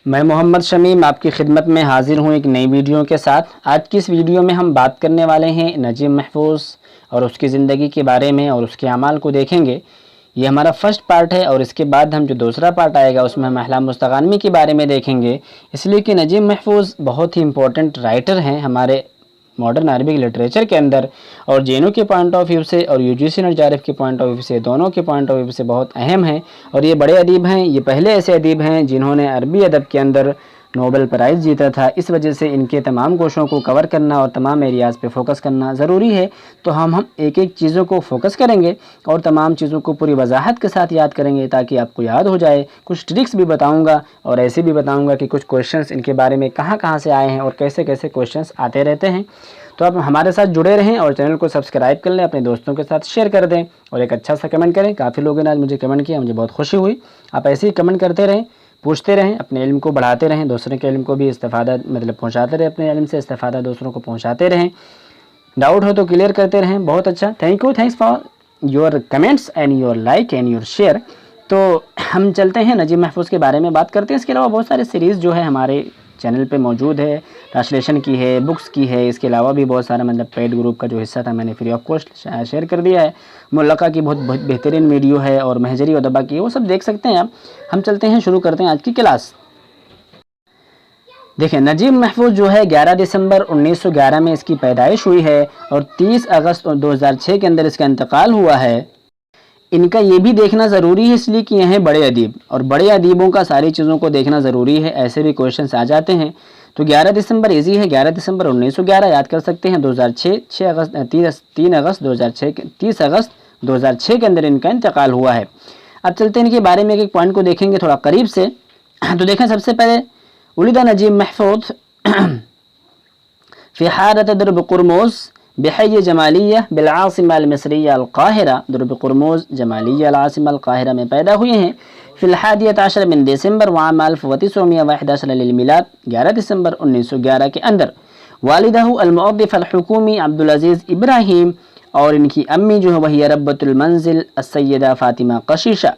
میں محمد شمیم آپ کی خدمت میں حاضر ہوں ایک نئی ویڈیو کے ساتھ۔ آج کی اس ویڈیو میں ہم بات کرنے والے ہیں نجیب محفوظ اور اس کی زندگی کے بارے میں اور اس کے اعمال کو دیکھیں گے۔ یہ ہمارا فرسٹ پارٹ ہے اور اس کے بعد ہم جو دوسرا پارٹ آئے گا اس میں ہم احلام مستغانمی کے بارے میں دیکھیں گے، اس لیے کہ نجیب محفوظ بہت ہی امپورٹنٹ رائٹر ہیں ہمارے ماڈرن عربک لٹریچر کے اندر، اور جے این یو کے پوائنٹ آف ویو سے اور U G C NET J R F کے پوائنٹ آف ویو سے، دونوں کے پوائنٹ آف ویو سے بہت اہم ہیں۔ اور یہ بڑے ادیب ہیں، یہ پہلے ایسے ادیب ہیں جنہوں نے عربی ادب کے اندر نوبل پرائز جیتا تھا۔ اس وجہ سے ان کے تمام گوشوں کو کور کرنا اور تمام ایریاز پہ فوکس کرنا ضروری ہے۔ تو ہم ایک ایک چیزوں کو فوکس کریں گے اور تمام چیزوں کو پوری وضاحت کے ساتھ یاد کریں گے تاکہ آپ کو یاد ہو جائے۔ کچھ ٹرکس بھی بتاؤں گا اور ایسے بھی بتاؤں گا کہ کچھ کویشچنس ان کے بارے میں کہاں کہاں سے آئے ہیں اور کیسے کیسے کویشچنس آتے رہتے ہیں۔ تو آپ ہمارے ساتھ جڑے رہیں اور چینل کو سبسکرائب کر لیں، اپنے دوستوں کے ساتھ شیئر کر دیں اور ایک اچھا سا کمنٹ کریں۔ کافی لوگوں نے آج مجھے کمنٹ کیا، مجھے بہت خوشی ہوئی۔ آپ ایسے ہی کمنٹ کرتے رہیں، پوچھتے رہیں، اپنے علم کو بڑھاتے رہیں، دوسروں کے علم کو بھی استفادہ پہنچاتے رہیں، اپنے علم سے استفادہ دوسروں کو پہنچاتے رہیں۔ ڈاؤٹ ہو تو کلیئر کرتے رہیں۔ بہت اچھا، thanks for your comments and your like and your share. تو ہم چلتے ہیں نجیب محفوظ کے بارے میں بات کرتے ہیں۔ اس کے علاوہ بہت سارے سیریز جو ہے ہمارے چینل پہ موجود ہے، ٹرانسلیشن کی ہے، بکس کی ہے، اس کے علاوہ بھی بہت سارا پیڈ گروپ کا جو حصہ تھا میں نے فری آف کاسٹ شیئر کر دیا ہے۔ ملقہ کی بہت بہترین ویڈیو ہے اور مہجری ادبا کی، وہ سب دیکھ سکتے ہیں آپ۔ ہم چلتے ہیں، شروع کرتے ہیں آج کی کلاس۔ دیکھیں، نجیب محفوظ جو ہے 11 دسمبر 1911 میں اس کی پیدائش ہوئی ہے اور 30 اگست 2006 کے اندر اس کا انتقال ہوا ہے۔ ان کا یہ بھی دیکھنا ضروری ہے اس لیے کہ یہ ہیں بڑے ادیب، اور بڑے ادیبوں کا ساری چیزوں کو دیکھنا ضروری ہے، ایسے بھی کویشچنس آ جاتے ہیں۔ تو 11 دسمبر ایزی ہے، 11 دسمبر 1911 یاد کر سکتے ہیں۔ 3 اگست 2006 کے اندر ان کا انتقال ہوا ہے۔ اب چلتے ہیں ان کے بارے میں ایک پوائنٹ کو دیکھیں گے تھوڑا قریب سے۔ تو دیکھیں، سب سے پہلے ولد نجیب محفوظ فی حارۃ درب قرمز بحی جمالیہ بالعاصمہ المصریہ القاہرہ۔ درب قرمز جمالیہ العاصمہ القاہرہ میں پیدا ہوئے ہیں۔ فی 11 من دسمبر وعام 1911 للمیلاد، 11 دسمبر 1911 کے اندر۔ والدہ المؤدف الحکومی عبدالعزیز ابراہیم، اور ان کی امی جو ہے وہی ربۃ المنزل السیدہ فاطمہ قشیشہ۔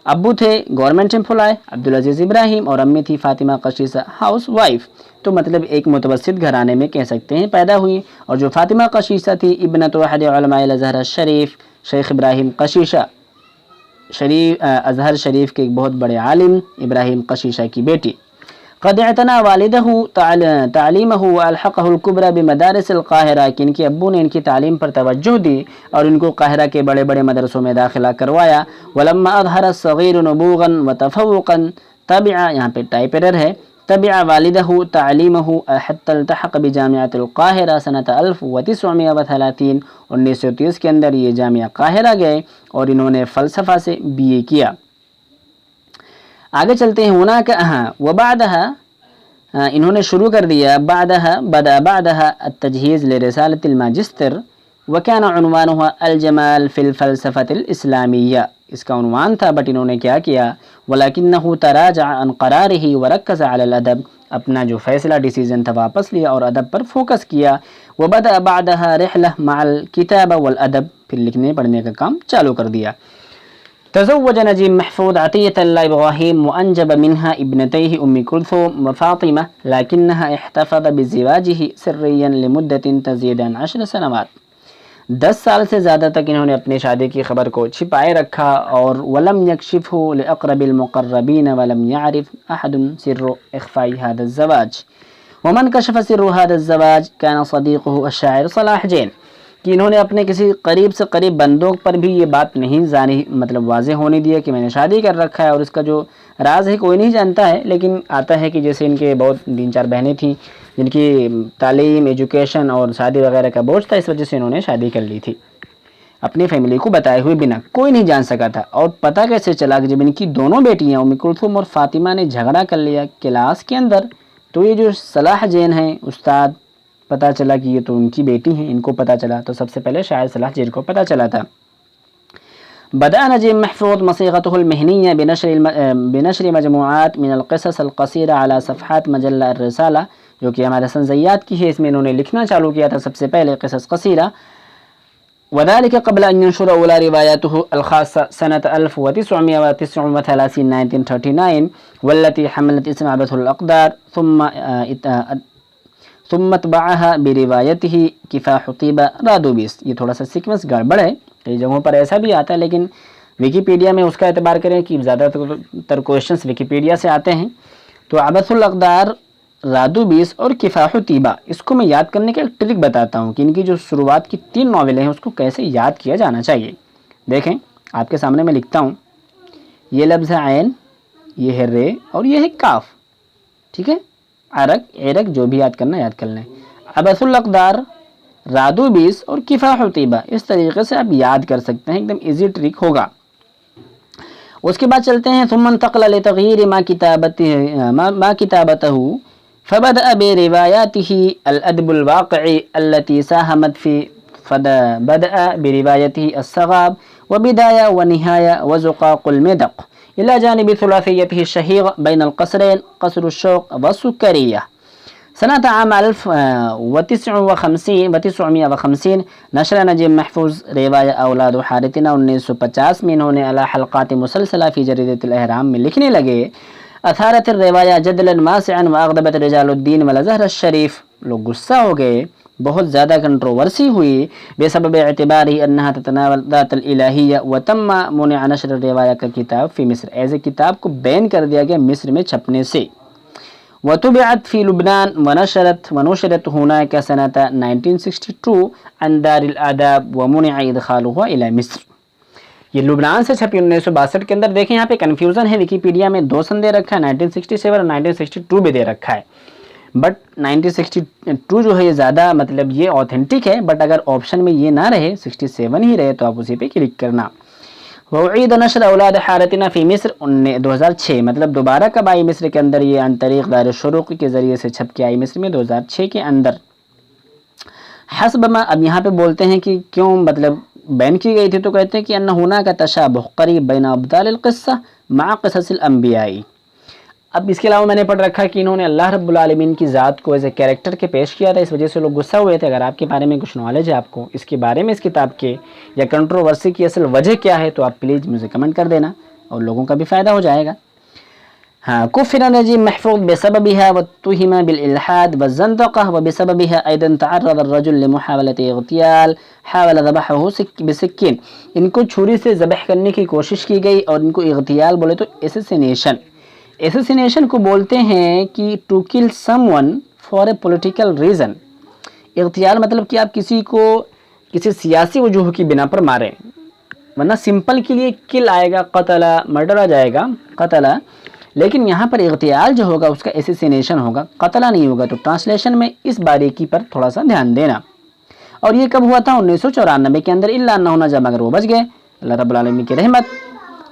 ابو تھے گورنمنٹ امپلائی عبدالعزیز ابراہیم اور امی تھی فاطمہ قشیشہ ہاؤس وائف۔ تو مطلب ایک متوسط گھرانے میں کہہ سکتے ہیں پیدا ہوئی۔ اور جو فاطمہ قشیشہ تھی ابنت احد علماء الازہر الشریف، شیخ ابراہیم قشیشہ، ازہر شریف کے ایک بہت بڑے عالم ابراہیم قشیشہ کی بیٹی۔ قد اعتنى والدہ تعلیمہ والحقہ الکبریٰ بمدارس القاہرہ، کہ ان کے ابو نے ان کی تعلیم پر توجہ دی اور ان کو قاہرہ کے بڑے بڑے مدرسوں میں داخلہ کروایا۔ ولما اظہر الصغیر نبوغا وتفوقا تبع، یہاں پہ ٹائپ ایرر ہے، تبع والدہ تعلیمہ حتی التحق بجامعۃ القاہرہ سنۃ 1930۔ 1930 کے اندر یہ جامعہ قاہرہ گئے اور انہوں نے فلسفہ سے بی اے کیا۔ آگے چلتے ہیں۔ وبعدها انہوں نے شروع کر دیا، بعدها التجہیز لرسالۃ الماجستر، وكان عنوانها الجمال في الفلسفة الإسلامیہ، اس کا عنوان تھا، بٹ انہوں نے کیا کیا، ولكنه تراجع عن قراره وركز على الادب، اپنا جو فیصلہ ڈیسیژن تھا واپس لیا اور ادب پر فوکس کیا۔ وبدأ بعدها رحلہ مع الكتابہ والادب، پھر لکھنے پڑھنے کا کام چالو کر دیا۔ تزوج نجیب محفوظ عطیة اللہ ابراہیم وانجب منها ابنتيه ام کلثوم وفاطمہ، لكنها احتفظ بزواجه سريا لمدة تزيد عن 10 سنوات۔ 10 سال سے زیادہ تک انہوں نے اپنی شادی کی خبر کو چھپائے رکھا، اور ولم يكشفه لأقرب المقربين ولم يعرف أحد سر إخفاء هذا الزواج، ومن كشف سر هذا الزواج كان صديقه الشاعر صلاح جین، کہ انہوں نے اپنے کسی قریب سے قریب بندوں پر بھی یہ بات نہیں واضح ہونے دیا کہ میں نے شادی کر رکھا ہے، اور اس کا جو راز ہے کوئی نہیں جانتا ہے۔ لیکن آتا ہے کہ جیسے ان کے بہت 3-4 بہنیں تھیں جن کی تعلیم، ایجوکیشن اور شادی وغیرہ کا بوجھ تھا، اس وجہ سے انہوں نے شادی کر لی تھی اپنی فیملی کو بتائے ہوئے بنا، کوئی نہیں جان سکا تھا۔ اور پتہ کیسے چلا کہ جب ان کی دونوں بیٹیاں ام کلثوم اور فاطمہ نے جھگڑا کر لیا کلاس کے اندر، تو یہ جو صلاح جین ہیں استاد، پتہ چلا کہ یہ تو ان کی بیٹی ہیں، ان کو پتہ چلا، تو سب سے پہلے شاعر صلاح جین کو پتہ چلا تھا۔ بدأ نجیب محفوظ مصیغته المہنیہ بنشر مجموعات من القصص القصیرہ على صفحات مجلہ الرسالہ، جو کہ ہمارے سنزیات کی ہے، اس میں انہوں نے لکھنا چالو کیا تھا سب سے پہلے قصص قصیرہ وذلك قبل أن ينشر أولى رواياته الخاصة سنة 1939 1939 والتي حملت اسم عبث الأقدار ثم طبعها بروايته كفاح طيبة رادوبيس. یہ تھوڑا سا سیکوینس گڑبڑ ہے، کئی جگہوں پر ایسا بھی آتا ہے، لیکن ویکیپیڈیا میں اس کا اعتبار کریں کہ زیادہ تر کویشچنس ویکیپیڈیا سے آتے ہیں. تو عبث الاقدار، رادوبیس اور کفاح طیبہ، اس کو میں یاد کرنے کا ایک ٹرک بتاتا ہوں کہ ان کی جو شروعات کی 3 ناولیں ہیں اس کو کیسے یاد کیا جانا چاہیے. دیکھیں آپ کے سامنے میں لکھتا ہوں، یہ لفظ ہے عین، یہ ہے رے اور یہ ہے کاف، ٹھیک ہے، عرق عرق جو بھی یاد کرنا یاد کر لیں. عبث الاقدار، رادوبیس اور کفاح طیبہ، اس طریقے سے آپ یاد کر سکتے ہیں، ایک دم ایزی ٹرک ہوگا. اس کے بعد چلتے ہیں ثم انتقل لتغيير ما كتابته فبدأ برواياته الأدب الواقعي التي ساهمت في بدأ بروايته الصغاب وبداية ونهاية وزقاق المدق إلى جانب ثلاثيته الشهيرة بين القصرين قصر الشوق والسكرية. سنة عام 1950 نشر نجیب محفوظ رواية أولاد حارتنا 1950 میں انہوں نے على حلقات مسلسلہ فی جریدۃ الاہرام میں لکھنے لگے. اثارت الرواية جدلا واسعا واغضبت رجال الدین والازہر الشریف. لوگ غصہ ہو گئے، بہت زیادہ کنٹروورسی ہوئی بسبب اعتباری انہا تتناول ذات الالہیہ وتم منع نشر الرواية کا کتاب فی مصر. ایسے کتاب کو بین کر دیا گیا مصر میں چھپنے سے. وطبعت في لبنان ونشرت هناك سنة 1962 عن دار الآداب ومنع إدخالها إلى مصر. یہ لبنان سے چھپی 1962 کے اندر. دیکھیں یہاں پہ کنفیوژن ہے، ویکیپیڈیا میں 2 سن دے رکھا ہے، 1967 اور 1962 بھی دے رکھا ہے، بٹ 1962 جو ہے یہ زیادہ مطلب یہ اوتھینٹک ہے، بٹ اگر آپشن میں یہ نہ رہے 67 ہی رہے تو آپ اسی پہ کلک کرنا. وعید نشر اولاد حارتنا فی مصر 2006، مطلب دوبارہ کب آئی مصر کے اندر؟ یہ عن طریق دار الشروق کے ذریعے سے چھپ کے آئی مصر میں 2006 کے اندر. حسب ما، اب یہاں پہ بولتے ہیں کہ کیوں مطلب بین کی گئی تھی، تو کہتے ہیں کہ ان ہونا کا تشابہ قریب بین ابطال القصہ مع قصص الانبیاء. اب اس کے علاوہ میں نے پڑھ رکھا کہ انہوں نے اللہ رب العالمین کی ذات کو ایز اے کیریکٹر کے پیش کیا تھا، اس وجہ سے لوگ غصہ ہوئے تھے. اگر آپ کے بارے میں کچھ نالج ہے، آپ کو اس کے بارے میں اس کتاب کے یا کنٹروورسی کی اصل وجہ کیا ہے، تو آپ پلیز مجھے کمنٹ کر دینا اور لوگوں کا بھی فائدہ ہو جائے گا. ہاں، کفر نجیب محفوظ بسببها واتهم بالالحاد والزندقه وبسببها ايضا تعرض الرجل لمحاولة اغتيال حاول ذبحه بسکین. ان کو چھری سے ذبح کرنے کی کوشش کی گئی، اور ان کو اغتیال بولے تو اسیسینیشن کو بولتے ہیں کہ to kill someone for a political reason. اغتیال مطلب کہ آپ کسی کو کسی سیاسی وجوہ کی بنا پر ماریں، ورنہ سمپل کے لیے کل آئے گا، قتل مرڈر آ جائے گا قتل، لیکن یہاں پر اغتیال جو ہوگا اس کا اسیسینیشن ہوگا، قتل نہیں ہوگا. تو ٹرانسلیشن میں اس باریکی پر تھوڑا سا دھیان دینا. اور یہ کب ہوا تھا؟ 1994 کے اندر. الا انہ نجا، مگر وہ بچ گئے، اللہ رب العالمین کی رحمت.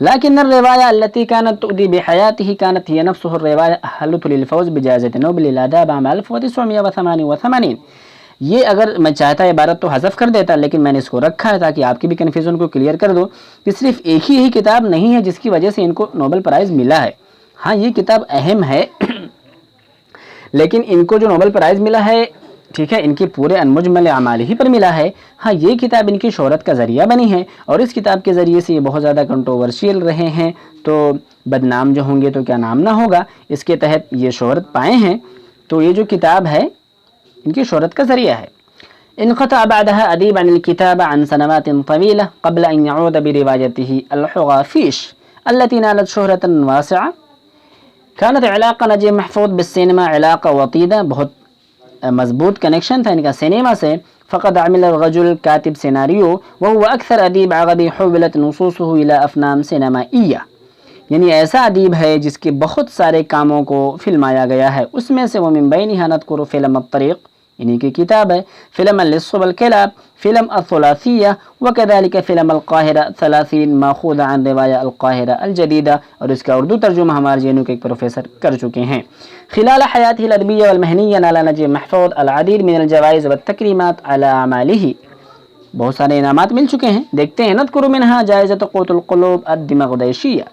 لكن الرواية التي كانت تؤدي بحياته كانت هي نفسه الرواية أهلته للفوز بجائزة نوبل للآداب عام 1988. یہ اگر میں چاہتا عبارت تو حذف کر دیتا، لیکن میں نے اس کو رکھا ہے تاکہ آپ کی بھی کنفیوژن کو کلیئر کر دو کہ صرف ایک ہی کتاب نہیں ہے جس کی وجہ سے ان کو نوبل پرائز ملا ہے. ہاں یہ کتاب اہم ہے لیکن ان کو جو نوبل پرائز ملا ہے، ٹھیک ہے، ان کے پورے انمجمل اعمال ہی پر ملا ہے. ہاں یہ کتاب ان کی شہرت کا ذریعہ بنی ہے، اور اس کتاب کے ذریعے سے یہ بہت زیادہ کنٹروورشیل رہے ہیں. تو بدنام جو ہوں گے تو کیا نام نہ ہوگا، اس کے تحت یہ شہرت پائے ہیں. تو یہ جو کتاب ہے ان کی شہرت کا ذریعہ ہے. انقطع بعدها أديب عن الكتابة عن سنوات طويلة قبل أن يعود بروايته الحغافيش التي نالت شهرة واسعة. كانت علاقة نجيب محفوظ بالسينما علاقة وطيدة، بہت مضبوط کنیکشن تھا ان کا سینما سے. فقد عمل الرجل كاتب سيناريو وهو أكثر أديب عربي حولت نصوصه إلى أفلام سينمائية. یعنی ایسا ادیب ہے جس کے بہت سارے کاموں کو فلمایا گیا ہے. اس میں سے ومن بينها نذكر فيلم الطريق، انہی کی کتاب ہے، فلم اللص والكلاب، فلم الثلاثية، وكذلك فلم القاهرة 30 ماخوذ عن رواية القاهرة الجديدة، اور اس کا اردو ترجمہ ہمارے جے این یو کے ایک پروفیسر کر چکے ہیں. خلال حياته الأدبية والمهنية نال نجيب محفوظ العديد من الجوائز والتكريمات على أعماله. بہت سارے انعامات مل چکے ہیں. دیکھتے ہیں نذكر منها جائزة قوت القلوب الدمغديشية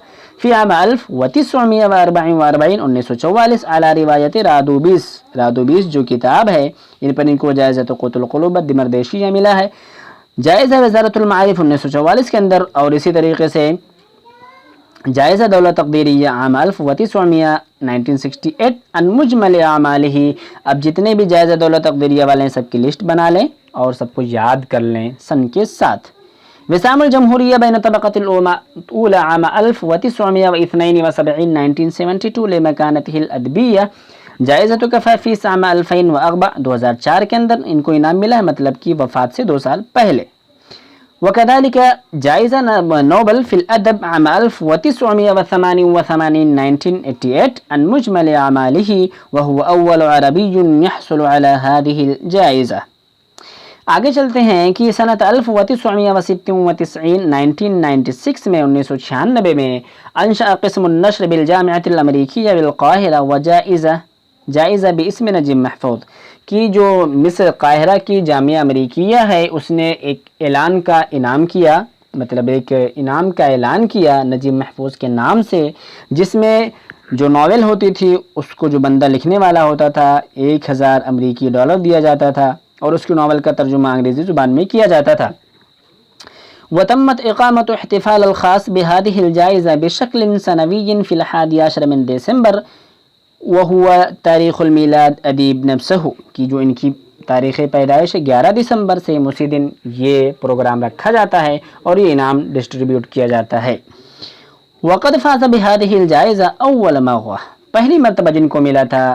في عام 1944 1944 على روایت رادوبیس جو کتاب ہے، ان پر ان کو جائزہ قوت القلوب الدمردیشیہ ملا ہے. جائزہ وزارت المعارف 1944 کے اندر، اور اسی طریقے سے جائزہ دولت تقدیریہ عام 1968 ان مجمل اعمالہ۔ اب جتنے بھی جائزہ دولت تقدیریہ والے ہیں سب کی لسٹ بنا لیں اور سب کو یاد کر لیں سن کے ساتھ۔ وسام الجمہوریہ بین طبقۃ الاولی عام 1972 1972 لمکانتہ الادبیہ۔ جائزہ کفافیس عام 2004 2004 کے اندر ان کو انعام ملا ہے، مطلب کہ وفات سے 2 سال پہلے۔ وكذلك جائزہ نوبل في الأدب عام 1988 1988 عن مجمل أعماله، وهو أول عربي يحصل على هذه الجائزة۔ آگے چلتے ہیں کہ سنة 1996 1996 میں 1996 میں انشأ قسم النشر بالجامعة الأمريكية بالقاہرہ جائزہ باسم نجیب محفوظ، کی جو مصر قاہرہ کی جامعہ امریکیہ ہے اس نے ایک انعام کا اعلان کیا نجیب محفوظ کے نام سے، جس میں جو ناول ہوتی تھی اس کو جو بندہ لکھنے والا ہوتا تھا 1000 امریکی ڈالر دیا جاتا تھا، اور اس کی ناول کا ترجمہ انگریزی زبان میں کیا جاتا تھا۔ وتمت اقامة احتفال الخاص بهذه الجائزة بشكل سنوي في 11 من دسمبر، وهو تاریخ المیلاد ادیب نفسہ، کی جو ان کی تاریخ پیدائش 11 دسمبر سے اسی دن یہ پروگرام رکھا جاتا ہے اور یہ انعام ڈسٹریبیوٹ کیا جاتا ہے۔ وقد فاز بهذه الجائزہ اول مرہ، پہلی مرتبہ جن کو ملا تھا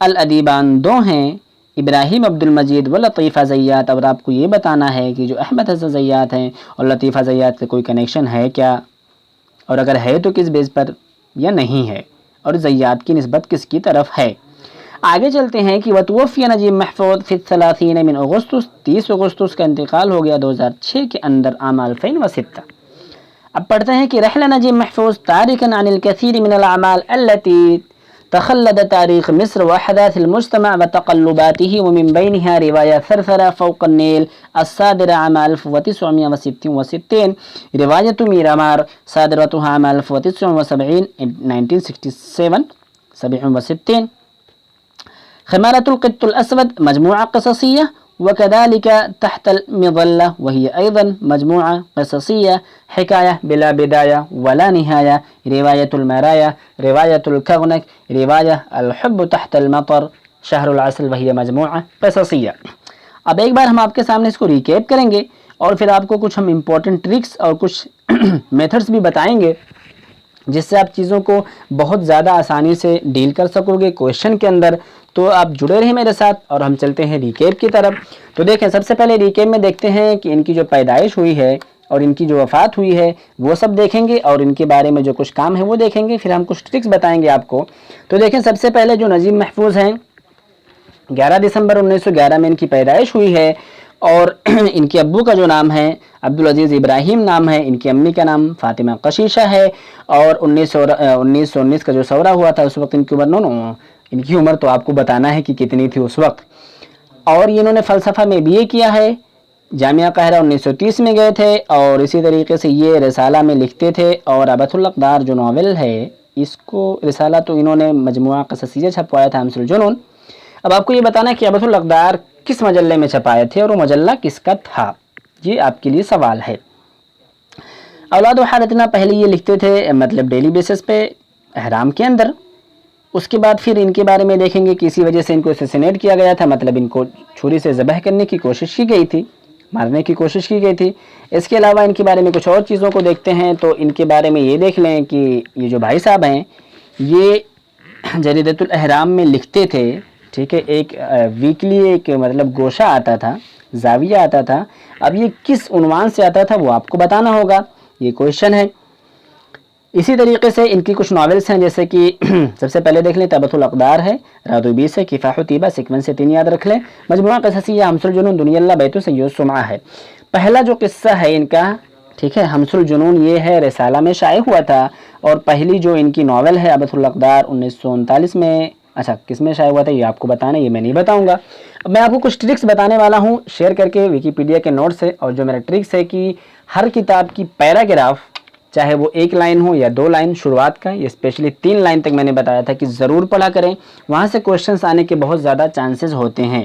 الادیبان 2 ہیں، ابراہیم عبد المجید و لطیفہ زیات۔ اور آپ کو یہ بتانا ہے کہ جو احمد حسن زیات ہیں اور لطیفہ زیات کا کوئی کنیکشن ہے کیا، اور اگر ہے تو کس بیس پر یا نہیں ہے، اور زیات کی نسبت کس کی طرف ہے۔ آگے چلتے ہیں کہ وتوفی نجیب محفوظ فی 30 من اگستس، 30 اگستس کا انتقال ہو گیا 2006 کے اندر عام 2006۔ اب پڑھتے ہیں کہ رحل نجیب محفوظ تارکا عن الكثير من الاعمال التي تخلد تاریخ مصر واحداث المجتمع وتقلباته، ومن بينها رواية ثرثرة فوق النيل الصادرة عام 1966، رواية ميرامار صادرتها عام 1970 1967، خمارة القط الأسود مجموعة قصصية، وكذلك تحت المظلة وهي أيضا مجموعة قصصية، حكاية بلا بداية ولا نهاية، رواية المرايا، رواية الكغنك، رواية الحب تحت المطر، شهر العسل وهي مجموعة قصصية۔ اب ایک بار ہم آپ کے سامنے اس کو ریکیپ کریں گے اور پھر آپ کو کچھ ہم امپورٹنٹ ٹرکس اور کچھ میتھڈس بھی بتائیں گے جس سے آپ چیزوں کو بہت زیادہ آسانی سے ڈیل کر سکو گے کویشچن کے اندر۔ تو آپ جڑے رہیں میرے ساتھ اور ہم چلتے ہیں ریکیپ کی طرف۔ تو دیکھیں سب سے پہلے ریکیپ میں دیکھتے ہیں کہ ان کی جو پیدائش ہوئی ہے اور ان کی جو وفات ہوئی ہے وہ سب دیکھیں گے، اور ان کے بارے میں جو کچھ کام ہے وہ دیکھیں گے، پھر ہم کچھ ٹرکس بتائیں گے آپ کو۔ تو دیکھیں سب سے پہلے جو نجیب محفوظ ہیں 11 دسمبر 1911 میں ان کی پیدائش ہوئی ہے، اور ان کے ابو کا جو نام ہے عبدالعزیز ابراہیم نام ہے، ان کی امی کا نام فاطمہ قشیشہ ہے، اور 1919 کا جو ثورہ ہوا تھا اس وقت ان کی عمر ان کی عمر تو آپ کو بتانا ہے کہ کتنی تھی اس وقت۔ اور انہوں نے فلسفہ میں BA کیا ہے، جامعہ قاہرہ 1930 میں گئے تھے، اور اسی طریقے سے یہ رسالہ میں لکھتے تھے، اور ابث الاقدار جو ناول ہے اس کو رسالہ تو انہوں نے مجموعہ قصصیہ چھپوایا تھا امثل الجنون۔ اب آپ کو یہ بتانا ہے کہ ابث الاقدار کس مجلے میں چھپائے تھے اور وہ مجلہ کس کا تھا، یہ آپ کے لیے سوال ہے۔ اولاد و حارتنا پہلے یہ لکھتے تھے مطلب ڈیلی بیسس پہ احرام کے اندر، اس کے بعد پھر ان کے بارے میں دیکھیں گے کہ اسی وجہ سے ان کو اسیسینیٹ کیا گیا تھا، مطلب ان کو چھری سے ذبح کرنے کی کوشش کی گئی تھی، مارنے کی کوشش کی گئی تھی۔ اس کے علاوہ ان کے بارے میں کچھ اور چیزوں کو دیکھتے ہیں، تو ان کے بارے میں یہ دیکھ لیں کہ یہ جو بھائی صاحب ہیں یہ جریدۃ الاحرام میں لکھتے تھے، ٹھیک ہے، ایک ویکلی ایک مطلب گوشہ آتا تھا، زاویہ آتا تھا۔ اب یہ کس عنوان سے آتا تھا وہ آپ کو بتانا ہوگا، یہ کویشچن ہے۔ اسی طریقے سے ان کی کچھ ناولس ہیں، جیسے کہ سب سے پہلے دیکھ لیں ابث الاقدار ہے، راد و بیس ہے، کفاح و طیبہ، سیکوینس سے 3 یاد رکھ لیں، مجموعہ قصصیہ حمس الجنون، دنیا اللہ، بیت سید السمعہ ہے۔ پہلا جو قصہ ہے ان کا، ٹھیک ہے، حمس الجنون، یہ ہے رسالہ میں شائع ہوا تھا، اور پہلی جو ان کی ناول ہے ابث الاقدار 1939 میں، اچھا کس میں شائع ہوا تھا یہ آپ کو بتانا ہے، یہ میں نہیں بتاؤں گا۔ اب میں آپ کو کچھ ٹرکس بتانے والا ہوں شیئر کر کے ویکیپیڈیا کے نوٹ سے، اور جو میرا ٹرکس ہے کہ ہر کتاب کی پیراگراف چاہے وہ 1 لائن ہو یا 2 لائن شروعات کا، یہ اسپیشلی 3 لائن تک میں نے بتایا تھا کہ ضرور پڑھا کریں، وہاں سے کویشچنس آنے کے بہت زیادہ چانسز ہوتے ہیں۔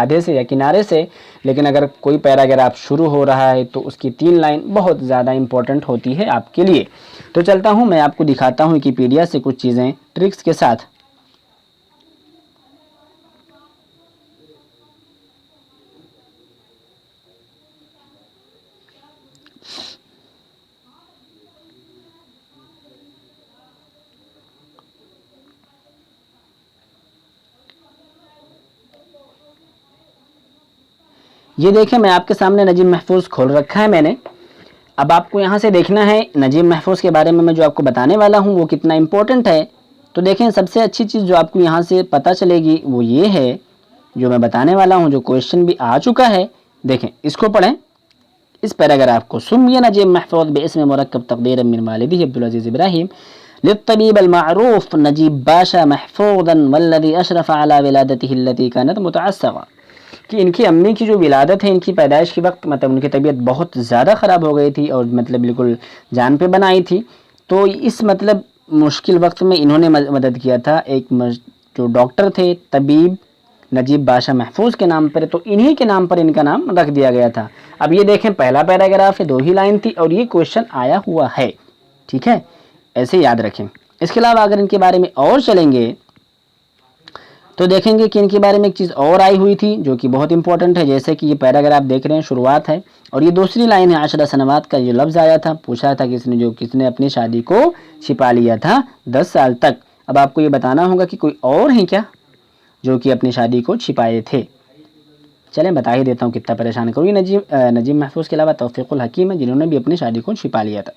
آدھے سے یا کنارے سے، لیکن اگر کوئی پیراگراف شروع ہو رہا ہے تو اس کی 3 لائن بہت زیادہ امپورٹنٹ ہوتی ہے آپ کے لیے۔ تو چلتا ہوں میں آپ کو دکھاتا ہوں ویکیپیڈیا سے کچھ چیزیں ٹرکس کے ساتھ۔ یہ دیکھیں میں آپ کے سامنے نجیب محفوظ کھول رکھا ہے میں نے۔ اب آپ کو یہاں سے دیکھنا ہے نجیب محفوظ کے بارے میں جو آپ کو بتانے والا ہوں وہ کتنا امپورٹنٹ ہے۔ تو دیکھیں سب سے اچھی چیز جو آپ کو یہاں سے پتہ چلے گی وہ یہ ہے، جو میں بتانے والا ہوں، جو کویشچن بھی آ چکا ہے، دیکھیں اس کو پڑھیں، اس پیراگراف کو۔ سمی نجیب محفوظ باسم مرکب تقدیرا من والده عبدالعزیز ابراہیم للطبیب المعروف نجیب باشا محفوظا والذی اشرف على ولادته التي كانت متعسرة، کہ ان کی امی کی جو ولادت ہے، ان کی پیدائش کے وقت مطلب ان کی طبیعت بہت زیادہ خراب ہو گئی تھی اور مطلب بالکل جان پہ بنائی تھی، تو اس مطلب مشکل وقت میں انہوں نے مدد کیا تھا۔ ایک جو ڈاکٹر تھے طبیب نجیب باشا محفوظ کے نام پر، تو انہی کے نام پر ان کا نام رکھ دیا گیا تھا۔ اب یہ دیکھیں پہلا پیراگراف ہے، 2 ہی لائن تھی اور یہ کویشچن آیا ہوا ہے، ٹھیک ہے، ایسے یاد رکھیں۔ اس کے علاوہ اگر ان کے بارے میں اور چلیں گے تو دیکھیں گے کہ ان کے بارے میں ایک چیز اور آئی ہوئی تھی جو کہ بہت امپورٹنٹ ہے، جیسے کہ یہ پیراگراف دیکھ رہے ہیں، شروعات ہے اور یہ دوسری لائن ہے۔ 10 سنوات کا یہ لفظ آیا تھا، پوچھا تھا کس نے اپنی شادی کو چھپا لیا تھا 10 سال تک۔ اب آپ کو یہ بتانا ہوگا کہ کوئی اور ہیں کیا جو کہ اپنی شادی کو چھپائے تھے۔ چلیں بتا ہی دیتا ہوں کتنا پریشان کروں۔ یہ نجیب محفوظ کے علاوہ توفیق الحکیم ہے جنہوں نے بھی اپنی شادی کو چھپا لیا تھا۔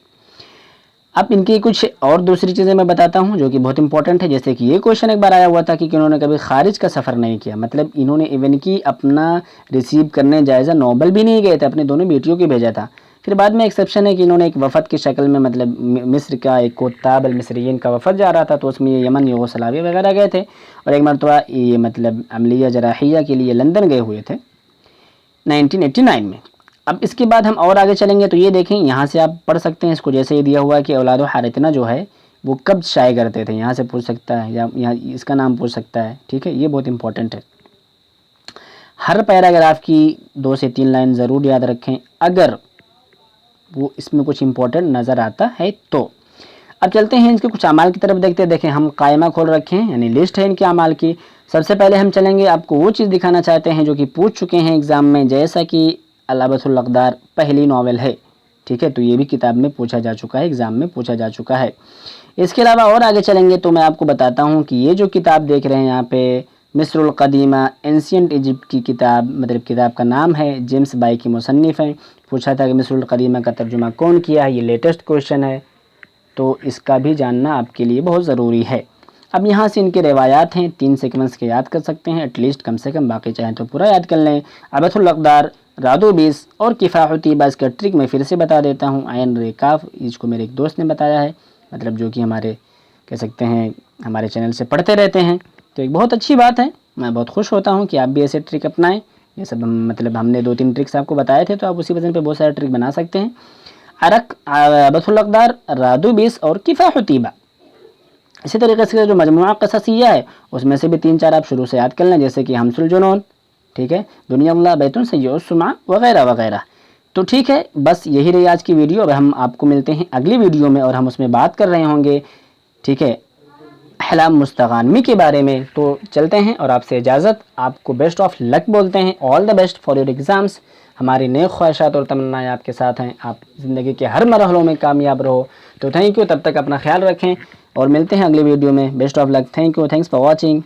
اب ان کی کچھ اور دوسری چیزیں میں بتاتا ہوں جو کہ بہت امپورٹنٹ ہے، جیسے کہ یہ کویشچن ایک بار آیا ہوا تھا کہ انہوں نے کبھی خارج کا سفر نہیں کیا، مطلب انہوں نے ایون کی اپنا ریسیو کرنے جائزہ نوبل بھی نہیں گئے تھے، اپنے دونوں بیٹیوں کو بھیجا تھا۔ پھر بعد میں ایکسیپشن ہے کہ انہوں نے ایک وفد کی شکل میں مطلب مصر کا ایک کتاب المصریین کا وفد جا رہا تھا، تو اس میں یہ یمن یوگوسلاویہ وغیرہ گئے تھے، اور ایک مرتبہ یہ مطلب عملیہ جراحیہ کے لیے لندن گئے ہوئے تھے 1989 میں۔ اب اس کے بعد ہم اور آگے چلیں گے تو یہ دیکھیں یہاں سے آپ پڑھ سکتے ہیں اس کو، جیسے یہ دیا ہوا ہے کہ اولاد و حارثنا جو ہے وہ کب شائع کرتے تھے، یہاں سے پوچھ سکتا ہے یا یہاں اس کا نام پوچھ سکتا ہے، ٹھیک ہے، یہ بہت امپورٹنٹ ہے۔ ہر پیراگراف کی 2 سے 3 لائن ضرور یاد رکھیں اگر وہ اس میں کچھ امپورٹنٹ نظر آتا ہے تو۔ اب چلتے ہیں ان کے کچھ اعمال کی طرف دیکھتے ہیں۔ دیکھیں ہم قائمہ کھول رکھے ہیں، یعنی لسٹ ہے ان کے اعمال کی۔ سب سے پہلے ہم چلیں گے، آپ کو وہ چیز دکھانا چاہتے ہیں جو کہ پوچھ چکے ہیں ایگزام میں، جیسا کہ الابۃ الاقدار پہلی ناول ہے، ٹھیک ہے، تو یہ بھی کتاب میں پوچھا جا چکا ہے، ایگزام میں پوچھا جا چکا ہے۔ اس کے علاوہ اور آگے چلیں گے تو میں آپ کو بتاتا ہوں کہ یہ جو کتاب دیکھ رہے ہیں یہاں پہ مصر القدیمہ اینسینٹ ایجپٹ کی کتاب، مطلب کتاب کا نام ہے، جیمس بائی کی مصنف ہیں۔ پوچھا تھا کہ مصر القدیمہ کا ترجمہ کون کیا ہے، یہ لیٹسٹ کویشچن ہے، تو اس کا بھی جاننا آپ کے لیے بہت ضروری ہے۔ اب یہاں سے ان کے روایات ہیں، 3 سیکوینس کے یاد کر سکتے ہیں ایٹ لیسٹ، کم سے کم، باقی چاہیں تو پورا یاد کر لیں۔ ابعث الاقدار، راد و بیس اور کفاح و طیبہ، اس کا ٹرک میں پھر سے بتا دیتا ہوں، عین رے کاف، اس کو میرے ایک دوست نے بتایا ہے، مطلب جو کہ ہمارے کہہ سکتے ہیں ہمارے چینل سے پڑھتے رہتے ہیں، تو ایک بہت اچھی بات ہے، میں بہت خوش ہوتا ہوں کہ آپ بھی ایسے ٹرک اپنائیں۔ یہ سب مطلب ہم نے 2-3 ٹرکس آپ کو بتائے تھے، تو آپ اسی وزن پہ بہت سارے ٹرک بنا سکتے ہیں۔ عرق، ابعث الاقدار، راد و بیس اور کفاح و طیبہ۔ اسی طریقے سے جو مجموعہ قصصیہ ہے اس میں سے بھی 3-4 آپ شروع سے یاد کر لیں، جیسے کہ حمس الجنون، ٹھیک ہے، دنیا اللہ، بیت سیء السمعہ وغیرہ وغیرہ۔ تو ٹھیک ہے، بس یہی رہی آج کی ویڈیو۔ اب ہم آپ کو ملتے ہیں اگلی ویڈیو میں اور ہم اس میں بات کر رہے ہوں گے، ٹھیک ہے، احلام مستغانمی کے بارے میں۔ تو چلتے ہیں اور آپ سے اجازت، آپ کو بیسٹ آف لک بولتے ہیں، all the best for your exams. ہماری نیک خواہشات اور تمنائیں آپ کے ساتھ ہیں، آپ زندگی کے ہر مرحلوں میں کامیاب رہو۔ تو تھینک یو، تب تک اپنا خیال رکھیں اور ملتے ہیں اگلی ویڈیو میں۔ Best of luck, thank you, thanks for watching.